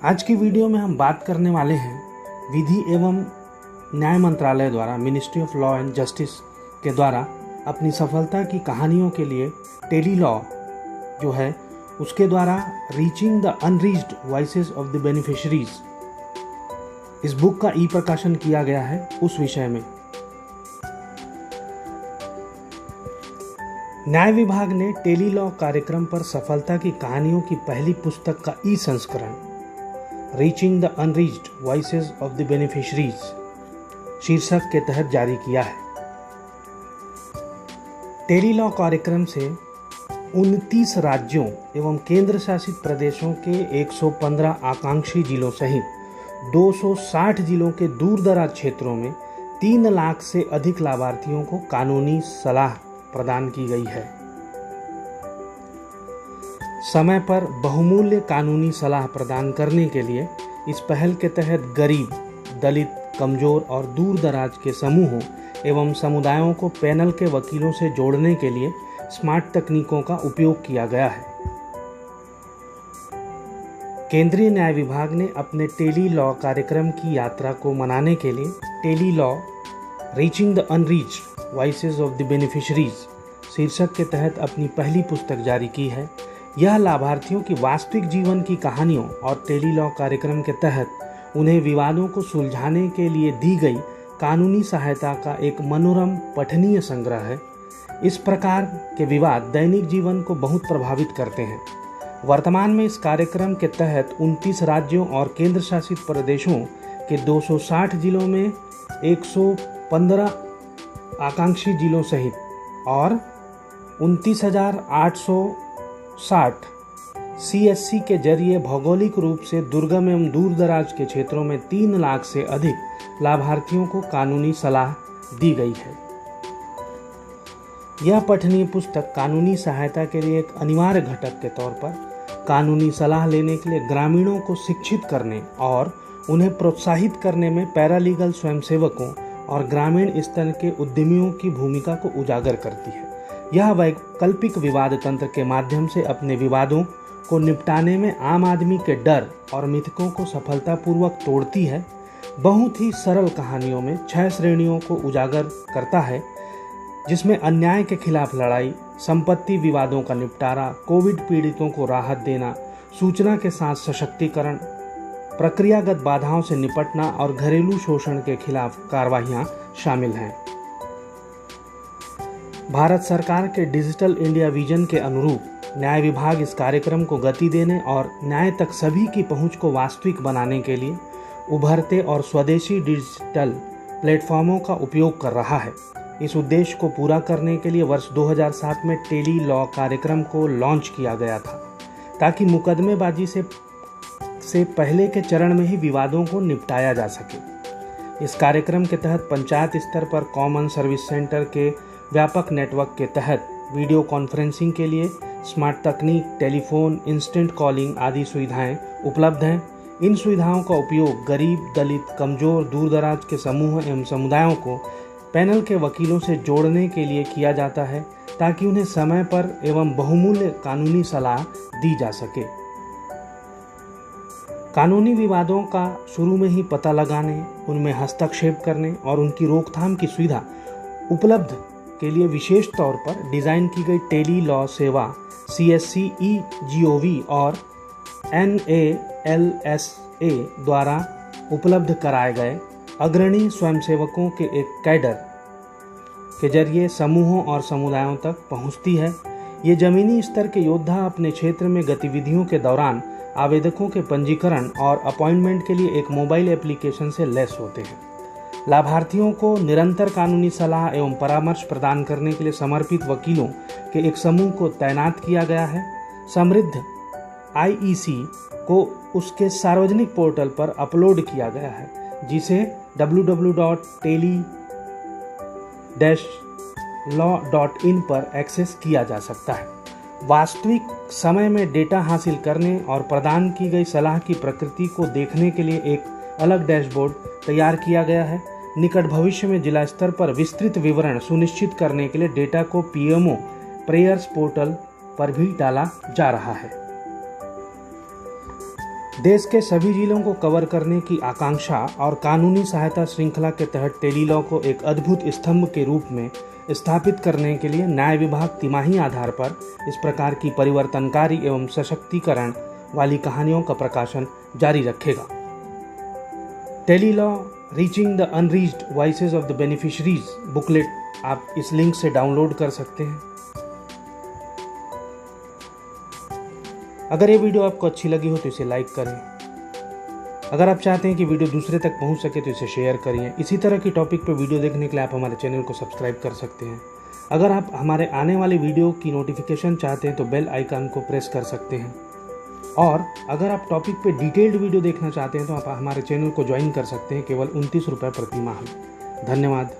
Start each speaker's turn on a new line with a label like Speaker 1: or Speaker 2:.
Speaker 1: आज की वीडियो में हम बात करने वाले हैं विधि एवं न्याय मंत्रालय द्वारा ministry of law and justice के द्वारा अपनी सफलता की कहानियों के लिए टेली लॉ जो है उसके द्वारा reaching the unreached voices of the beneficiaries इस बुक का ई प्रकाशन किया गया है उस विषय में। न्याय विभाग ने टेली लॉ कार्यक्रम पर सफलता की कहानियों की पहली पुस्तक का ई संस्करण reaching the unreached voices of the beneficiaries शीर्षक के तहत जारी किया है। टेली लॉ कार्यक्रम से 29 राज्यों एवं केंद्र शासित प्रदेशों के 115 आकांक्षी जिलों सहित 260 जिलों के दूर दराज क्षेत्रों में 3 लाख से अधिक लाभार्थियों को कानूनी सलाह प्रदान की गई है। समय पर बहुमूल्य कानूनी सलाह प्रदान करने के लिए इस पहल के तहत गरीब, दलित, कमजोर और दूर दराज के समूहों एवं समुदायों को पैनल के वकीलों से जोड़ने के लिए स्मार्ट तकनीकों का उपयोग किया गया है। केंद्रीय न्याय विभाग ने अपने टेली लॉ कार्यक्रम की यात्रा को मनाने के लिए tele law reaching the unreached voices of the beneficiaries शीर्षक के तहत अपनी पहली पुस्तक जारी की है। यह लाभार्थियों की वास्तविक जीवन की कहानियों और टेली लॉ कार्यक्रम के तहत उन्हें विवादों को सुलझाने के लिए दी गई कानूनी सहायता का एक मनोरम पठनीय संग्रह है। इस प्रकार के विवाद दैनिक जीवन को बहुत प्रभावित करते हैं। वर्तमान में इस कार्यक्रम के तहत 29 राज्यों और केंद्र शासित प्रदेशों के 260 जिलों में 115 आकांक्षी जिलों सहित और 29,860 CSC के जरिए भौगोलिक रूप से दुर्गम एवं दूर दराज के क्षेत्रों में 3 लाख से अधिक लाभार्थियों को कानूनी सलाह दी गई है। यह पठनीय पुस्तक कानूनी सहायता के लिए एक अनिवार्य घटक के तौर पर कानूनी सलाह लेने के लिए ग्रामीणों को शिक्षित करने और उन्हें प्रोत्साहित करने में पैरालीगल स्वयंसेवकों और ग्रामीण स्तर के उद्यमियों की भूमिका को उजागर करती है। यह वैकल्पिक विवाद तंत्र के माध्यम से अपने विवादों को निपटाने में आम आदमी के डर और मिथकों को सफलतापूर्वक तोड़ती है। बहुत ही सरल कहानियों में 6 श्रेणियों को उजागर करता है, जिसमें अन्याय के खिलाफ लड़ाई, संपत्ति विवादों का निपटारा, कोविड पीड़ितों को राहत देना, सूचना के साथ सशक्तिकरण, प्रक्रियागत बाधाओं से निपटना और घरेलू शोषण के खिलाफ कार्रवाइयां शामिल हैं। भारत सरकार के डिजिटल इंडिया विजन के अनुरूप न्याय विभाग इस कार्यक्रम को गति देने और न्याय तक सभी की पहुंच को वास्तविक बनाने के लिए उभरते और स्वदेशी डिजिटल प्लेटफॉर्मों का उपयोग कर रहा है। इस उद्देश्य को पूरा करने के लिए वर्ष 2007 में टेली लॉ कार्यक्रम को लॉन्च किया गया था, ताकि मुकदमेबाजी से पहले के चरण में ही विवादों को निपटाया जा सके। इस कार्यक्रम के तहत पंचायत स्तर पर कॉमन सर्विस सेंटर के व्यापक नेटवर्क के तहत वीडियो कॉन्फ्रेंसिंग के लिए स्मार्ट तकनीक, टेलीफोन, इंस्टेंट कॉलिंग आदि सुविधाएं उपलब्ध हैं। इन सुविधाओं का उपयोग गरीब, दलित, कमजोर, दूरदराज के समूह एवं समुदायों को पैनल के वकीलों से जोड़ने के लिए किया जाता है, ताकि उन्हें समय पर एवं बहुमूल्य कानूनी सलाह दी जा सके। कानूनी विवादों का शुरू में ही पता लगाने, उनमें हस्तक्षेप करने और उनकी रोकथाम की सुविधा उपलब्ध के लिए विशेष तौर पर डिजाइन की गई टेली लॉ सेवा CSC eGov और NALSA द्वारा उपलब्ध कराए गए अग्रणी स्वयंसेवकों के एक कैडर के जरिए समूहों और समुदायों तक पहुंचती है। ये जमीनी स्तर के योद्धा अपने क्षेत्र में गतिविधियों के दौरान आवेदकों के पंजीकरण और अपॉइंटमेंट के लिए एक मोबाइल एप्लीकेशन से लैस होते हैं। लाभार्थियों को निरंतर कानूनी सलाह एवं परामर्श प्रदान करने के लिए समर्पित वकीलों के एक समूह को तैनात किया गया है। समृद्ध IEC को उसके सार्वजनिक पोर्टल पर अपलोड किया गया है, जिसे www.teli-law.in पर एक्सेस किया जा सकता है। वास्तविक समय में डेटा हासिल करने और प्रदान की गई सलाह की प्रकृति को देखने के लिए एक अलग डैशबोर्ड तैयार किया गया है। निकट भविष्य में जिला स्तर पर विस्तृत विवरण सुनिश्चित करने के लिए डेटा को PMO प्रेयर्स पोर्टल पर भी डाला जा रहा है। देश के सभी जिलों को कवर करने की आकांक्षा और कानूनी सहायता श्रृंखला के तहत टेलीलॉ को एक अद्भुत स्तंभ के रूप में स्थापित करने के लिए न्याय विभाग तिमाही आधार पर इस प्रकार की परिवर्तनकारी एवं सशक्तिकरण वाली कहानियों का प्रकाशन जारी रखेगा। Tele-Law reaching the unreached voices of the beneficiaries booklet आप इस लिंक से डाउनलोड कर सकते हैं। अगर ये वीडियो आपको अच्छी लगी हो तो इसे लाइक करें। अगर आप चाहते हैं कि वीडियो दूसरे तक पहुंच सके तो इसे शेयर करिए। इसी तरह की टॉपिक पर वीडियो देखने के लिए आप हमारे चैनल को सब्सक्राइब कर सकते हैं। अगर आप हमारे आने वाले वीडियो की नोटिफिकेशन चाहते हैं तो बेल आइकन को प्रेस कर सकते हैं। और अगर आप टॉपिक पे डिटेल्ड वीडियो देखना चाहते हैं तो आप हमारे चैनल को ज्वाइन कर सकते हैं केवल 29 रुपये प्रति माह। धन्यवाद।